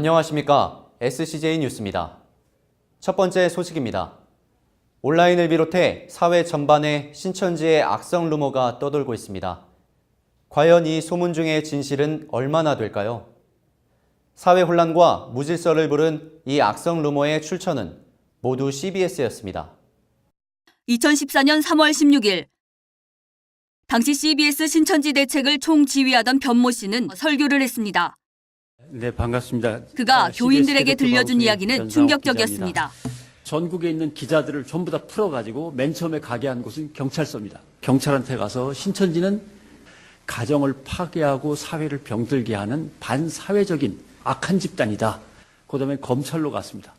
안녕하십니까. SCJ 뉴스입니다. 첫 번째 소식입니다. 온라인을 비롯해 사회 전반에 신천지의 악성 루머가 떠돌고 있습니다. 과연 이 소문 중의 진실은 얼마나 될까요? 사회 혼란과 무질서를 부른 이 악성 루머의 출처는 모두 CBS였습니다. 2014년 3월 16일 당시 CBS 신천지 대책을 총지휘하던 변모 씨는 설교를 했습니다. 네, 반갑습니다. 그가 교인들에게 들려준 이야기는 충격적이었습니다. 전국에 있는 기자들을 전부 다 풀어가지고 맨 처음에 가게 한 곳은 경찰서입니다. 경찰한테 가서 신천지는 가정을 파괴하고 사회를 병들게 하는 반사회적인 악한 집단이다. 그다음에 검찰로 갔습니다.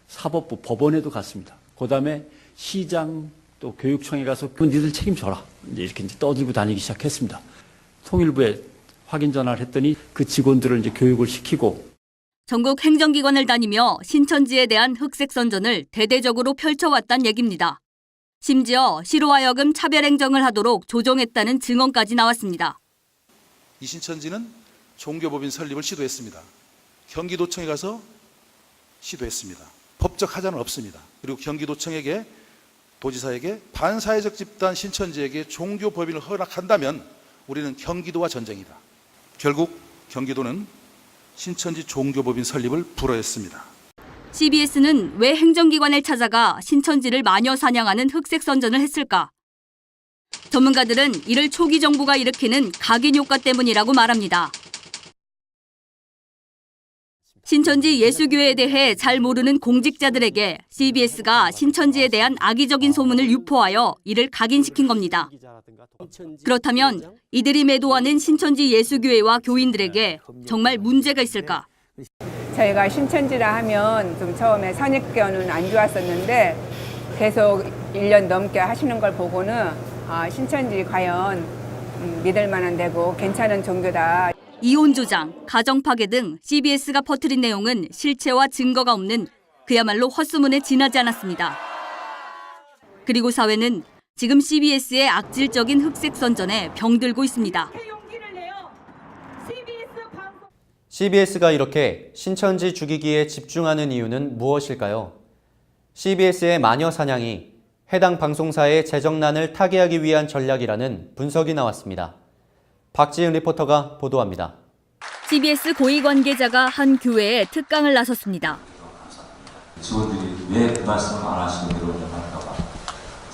사법부, 법원에도 갔습니다. 그다음에 시장 또 교육청에 가서 니들 책임져라. 이렇게 떠들고 다니기 시작했습니다. 통일부에 확인 전화를 했더니 그 직원들을 교육을 시키고 전국 행정기관을 다니며 신천지에 대한 흑색 선전을 대대적으로 펼쳐왔단 얘기입니다. 심지어 시로 하여금 차별행정을 하도록 조종했다는 증언까지 나왔습니다. 이 신천지는 종교법인 설립을 시도했습니다. 경기도청에 가서 시도했습니다. 법적 하자는 없습니다. 그리고 경기도청에게 도지사에게 반사회적 집단 신천지에게 종교법인을 허락한다면 우리는 경기도와 전쟁이다. 결국 경기도는 신천지 종교법인 설립을 불허했습니다. CBS는 왜 행정기관을 찾아가 신천지를 마녀 사냥하는 흑색 선전을 했을까? 전문가들은 이를 초기 정부가 일으키는 각인 효과 때문이라고 말합니다. 신천지 예수교회에 대해 잘 모르는 공직자들에게 CBS가 신천지에 대한 악의적인 소문을 유포하여 이를 각인시킨 겁니다. 그렇다면 이들이 매도하는 신천지 예수교회와 교인들에게 정말 문제가 있을까? 저희가 신천지라 하면 좀 처음에 선입견은 안 좋았었는데 계속 1년 넘게 하시는 걸 보고는 신천지 과연 믿을 만한 데고 괜찮은 종교다. 이혼 조장, 가정 파괴 등 CBS가 퍼뜨린 내용은 실체와 증거가 없는 그야말로 헛소문에 지나지 않았습니다. 그리고 사회는 지금 CBS의 악질적인 흑색 선전에 병들고 있습니다. CBS가 이렇게 신천지 죽이기에 집중하는 이유는 무엇일까요? CBS의 마녀 사냥이 해당 방송사의 재정난을 타개하기 위한 전략이라는 분석이 나왔습니다. 박지은 리포터가 보도합니다. CBS 고위 관계자가 한 교회에 특강을 나섰습니다. 직원들이 왜 그 말씀을 안 하시는 대로 할까 봐.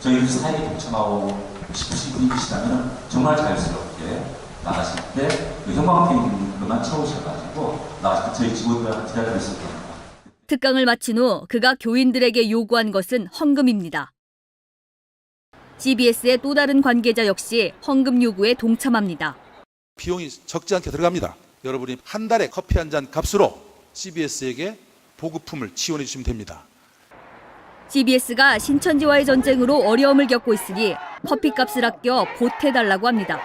저희들 사회에 동참하고 싶으신 분이시다면 정말 자연스럽게 나가실 때 형광펜만 채우셔가지고 나가실 때 저희 직원들하고 기다렸을 겁니다. 특강을 마친 후 그가 교인들에게 요구한 것은 헌금입니다. CBS의 또 다른 관계자 역시 헌금 요구에 동참합니다. 비용이 적지 않게 들어갑니다. 여러분이 한 달에 커피 한 잔 값으로 CBS에게 보급품을 지원해 주시면 됩니다. CBS가 신천지와의 전쟁으로 어려움을 겪고 있으니 커피값을 아껴 보태달라고 합니다.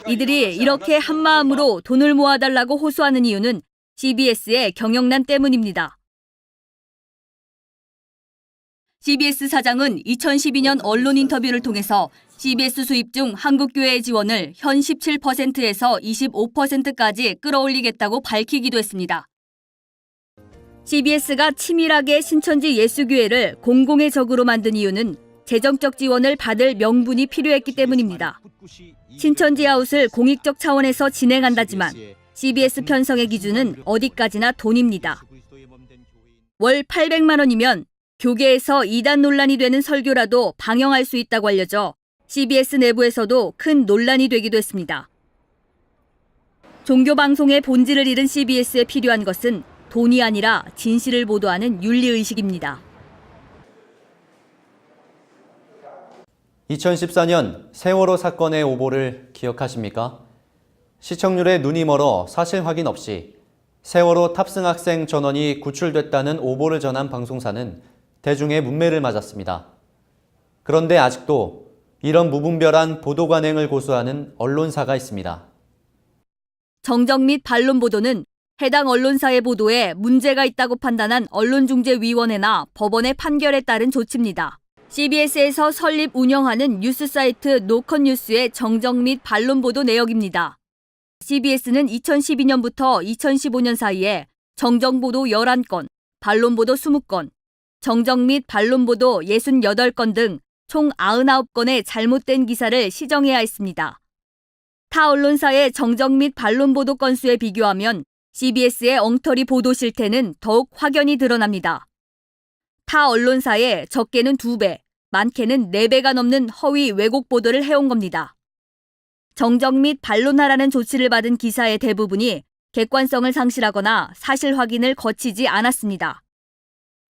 이들이 이렇게 한마음으로 돈을 모아달라고 호소하는 이유는 CBS의 경영난 때문입니다. CBS 사장은 2012년 언론 인터뷰를 통해서 CBS 수입 중 한국교회의 지원을 현 17%에서 25%까지 끌어올리겠다고 밝히기도 했습니다. CBS가 치밀하게 신천지 예수교회를 공공의 적으로 만든 이유는 재정적 지원을 받을 명분이 필요했기 때문입니다. 신천지 아웃을 공익적 차원에서 진행한다지만 CBS 편성의 기준은 어디까지나 돈입니다. 월 800만 원이면 교계에서 이단 논란이 되는 설교라도 방영할 수 있다고 알려져 CBS 내부에서도 큰 논란이 되기도 했습니다. 종교방송의 본질을 잃은 CBS에 필요한 것은 돈이 아니라 진실을 보도하는 윤리의식입니다. 2014년 세월호 사건의 오보를 기억하십니까? 시청률에 눈이 멀어 사실 확인 없이 세월호 탑승 학생 전원이 구출됐다는 오보를 전한 방송사는 대중의 문매를 맞았습니다. 그런데 아직도 이런 무분별한 보도 관행을 고수하는 언론사가 있습니다. 정정 및 반론 보도는 해당 언론사의 보도에 문제가 있다고 판단한 언론중재위원회나 법원의 판결에 따른 조치입니다. CBS에서 설립 운영하는 뉴스 사이트 노컷뉴스의 정정 및 반론 보도 내역입니다. CBS는 2012년부터 2015년 사이에 정정보도 11건, 반론보도 20건, 정정 및 반론보도 68건 등 총 99건의 잘못된 기사를 시정해야 했습니다. 타 언론사의 정정 및 반론 보도 건수에 비교하면 CBS의 엉터리 보도 실태는 더욱 확연히 드러납니다. 타 언론사에 적게는 2배, 많게는 4배가 넘는 허위 왜곡 보도를 해온 겁니다. 정정 및 반론하라는 조치를 받은 기사의 대부분이 객관성을 상실하거나 사실 확인을 거치지 않았습니다.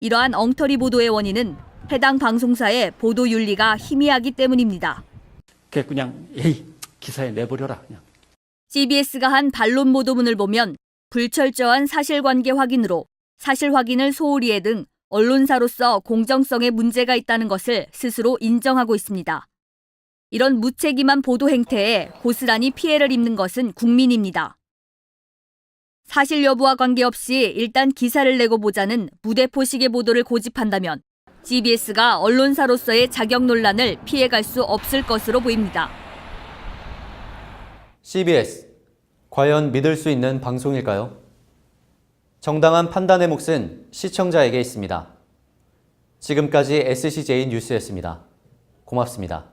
이러한 엉터리 보도의 원인은 해당 방송사의 보도 윤리가 희미하기 때문입니다. 그냥 기사에 내버려라. 그냥. CBS가 한 반론 보도문을 보면 불철저한 사실관계 확인으로 사실 확인을 소홀히 해 등 언론사로서 공정성에 문제가 있다는 것을 스스로 인정하고 있습니다. 이런 무책임한 보도 행태에 고스란히 피해를 입는 것은 국민입니다. 사실 여부와 관계없이 일단 기사를 내고 보자는 무대포식의 보도를 고집한다면 CBS가 언론사로서의 자격 논란을 피해갈 수 없을 것으로 보입니다. CBS, 과연 믿을 수 있는 방송일까요? 정당한 판단의 몫은 시청자에게 있습니다. 지금까지 SCJ 뉴스였습니다. 고맙습니다.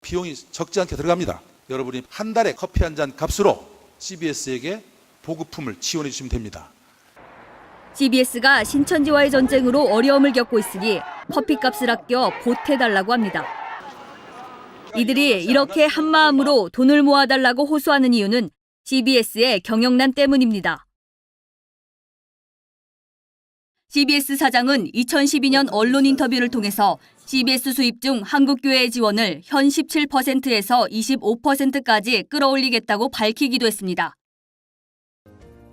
비용이 적지 않게 들어갑니다. 여러분이 한 달에 커피 한 잔 값으로 CBS에게 보급품을 지원해 주시면 됩니다. CBS가 신천지와의 전쟁으로 어려움을 겪고 있으니 커피값을 아껴 보태달라고 합니다. 이들이 이렇게 한마음으로 돈을 모아달라고 호소하는 이유는 CBS의 경영난 때문입니다. CBS 사장은 2012년 언론 인터뷰를 통해서 CBS 수입 중 한국교회의 지원을 현 17%에서 25%까지 끌어올리겠다고 밝히기도 했습니다.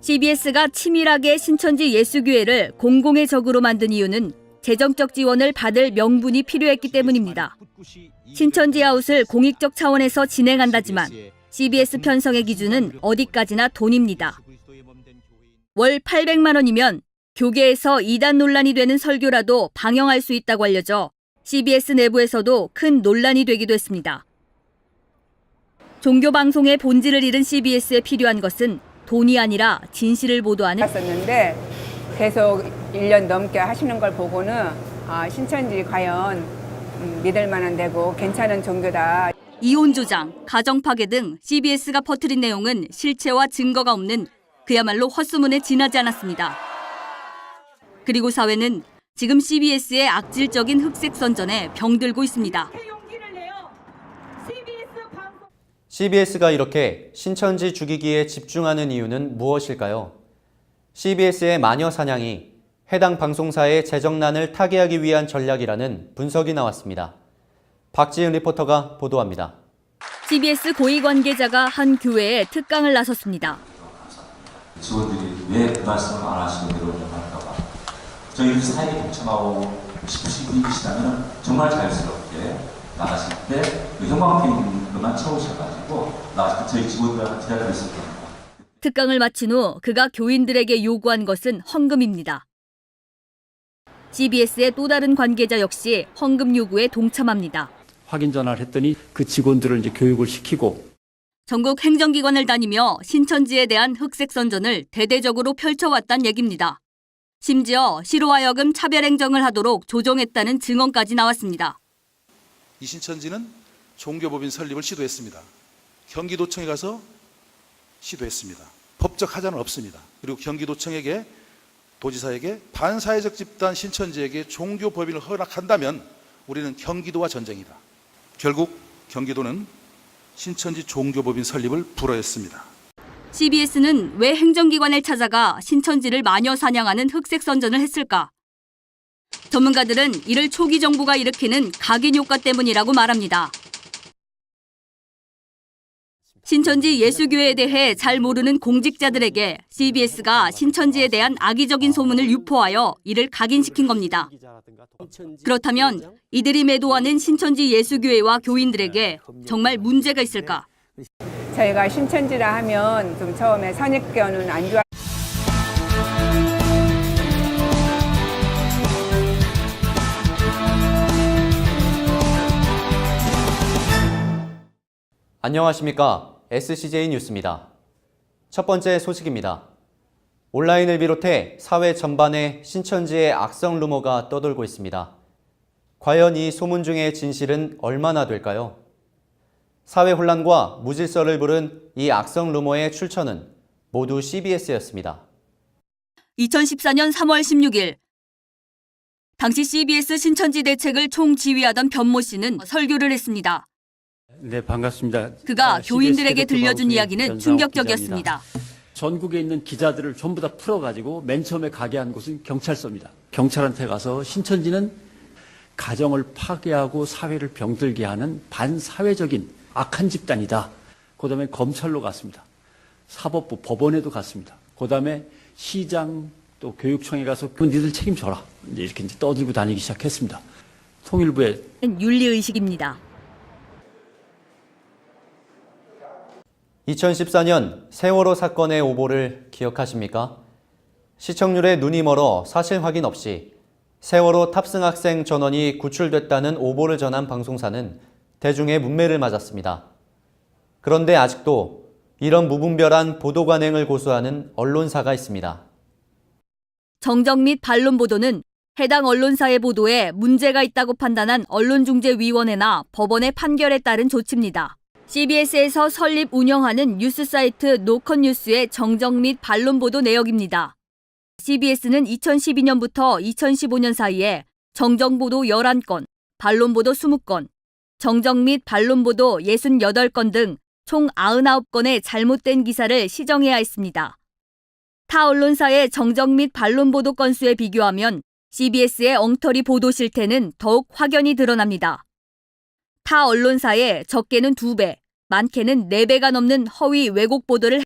CBS가 치밀하게 신천지 예수교회를 공공의 적으로 만든 이유는 재정적 지원을 받을 명분이 필요했기 때문입니다. 신천지 아웃을 공익적 차원에서 진행한다지만 CBS 편성의 기준은 어디까지나 돈입니다. 월 800만 원이면 교계에서 이단 논란이 되는 설교라도 방영할 수 있다고 알려져 CBS 내부에서도 큰 논란이 되기도 했습니다. 종교 방송의 본질을 잃은 CBS에 필요한 것은 돈이 아니라 진실을 보도하는 했었는데 계속 1년 넘게 하시는 걸 보고는 신천지 과연 믿을 만한 데고 괜찮은 종교다. 이혼 조장, 가정 파괴 등 CBS가 퍼뜨린 내용은 실체와 증거가 없는 그야말로 헛소문에 지나지 않았습니다. 그리고 사회는 지금 CBS의 악질적인 흑색 선전에 병들고 있습니다. CBS가 이렇게 신천지 죽이기에 집중하는 이유는 무엇일까요? CBS의 마녀 사냥이 해당 방송사의 재정난을 타개하기 위한 전략이라는 분석이 나왔습니다. 박지은 리포터가 보도합니다. CBS 고위 관계자가 한 교회에 특강을 나섰습니다. 직원들이 왜 그 말씀을 안 하시는 대로 할까 봐. 저희 사회에 동참하고 싶으신 분이시다면 정말 자유스럽게 나가실 때 그 형광펜만 채우셔가지고 나가실 때 저희 직원들한테 기다리고 있을 겁니다. 특강을 마친 후 그가 교인들에게 요구한 것은 헌금입니다. CBS의 또 다른 관계자 역시 헌금 요구에 동참합니다. 확인 전화를 했더니 그 직원들을 이제 교육을 시키고 전국 행정기관을 다니며 신천지에 대한 흑색 선전을 대대적으로 펼쳐왔단 얘기입니다. 심지어 시로 하여금 차별행정을 하도록 조정했다는 증언까지 나왔습니다. 이 신천지는 종교법인 설립을 시도했습니다. 경기도청에 가서 시도했습니다. 법적 하자는 없습니다. 그리고 경기도청에게 도지사에게 반사회적 집단 신천지에게 종교법인을 허락한다면 우리는 경기도와 전쟁이다. 결국 경기도는 신천지 종교법인 설립을 불허했습니다. CBS는 왜 행정기관을 찾아가 신천지를 마녀 사냥하는 흑색 선전을 했을까? 전문가들은 이를 초기 정부가 일으키는 각인 효과 때문이라고 말합니다. 신천지 예수교회에 대해 잘 모르는 공직자들에게 CBS가 신천지에 대한 악의적인 소문을 유포하여 이를 각인시킨 겁니다. 그렇다면 이들이 매도하는 신천지 예수교회와 교인들에게 정말 문제가 있을까? 저희가 신천지라 하면 좀 처음에 선입견은 안 좋아. 안녕하십니까. SCJ 뉴스입니다. 첫 번째 소식입니다. 온라인을 비롯해 사회 전반에 신천지의 악성 루머가 떠돌고 있습니다. 과연 이 소문 중의 진실은 얼마나 될까요? 사회 혼란과 무질서를 부른 이 악성 루머의 출처는 모두 CBS였습니다. 2014년 3월 16일 당시 CBS 신천지 대책을 총지휘하던 변모 씨는 설교를 했습니다. 네, 반갑습니다. 그가 CBS 교인들에게 대표 들려준 방송의 이야기는 변상욱 충격적이었습니다. 기자입니다. 전국에 있는 기자들을 전부 다 풀어가지고 맨 처음에 가게 한 곳은 경찰서입니다. 경찰한테 가서 신천지는 가정을 파괴하고 사회를 병들게 하는 반사회적인 악한 집단이다. 그다음에 검찰로 갔습니다. 사법부, 법원에도 갔습니다. 그다음에 시장 또 교육청에 가서 그 니들 책임져라. 이렇게 떠들고 다니기 시작했습니다. 통일부에 윤리의식입니다. 2014년 세월호 사건의 오보를 기억하십니까? 시청률에 눈이 멀어 사실 확인 없이 세월호 탑승 학생 전원이 구출됐다는 오보를 전한 방송사는 대중의 문매를 맞았습니다. 그런데 아직도 이런 무분별한 보도 관행을 고수하는 언론사가 있습니다. 정정 및 반론 보도는 해당 언론사의 보도에 문제가 있다고 판단한 언론중재위원회나 법원의 판결에 따른 조치입니다. CBS에서 설립 운영하는 뉴스 사이트 노컷뉴스의 정정 및 반론 보도 내역입니다. CBS는 2012년부터 2015년 사이에 정정 보도 11건, 반론 보도 20건, 정정 및 반론 보도 68건 등 총 99건의 잘못된 기사를 시정해야 했습니다. 타 언론사의 정정 및 반론 보도 건수에 비교하면 CBS의 엉터리 보도 실태는 더욱 확연히 드러납니다. 타 언론사의 적게는 2배, 많게는 4배가 넘는 허위 왜곡 보도를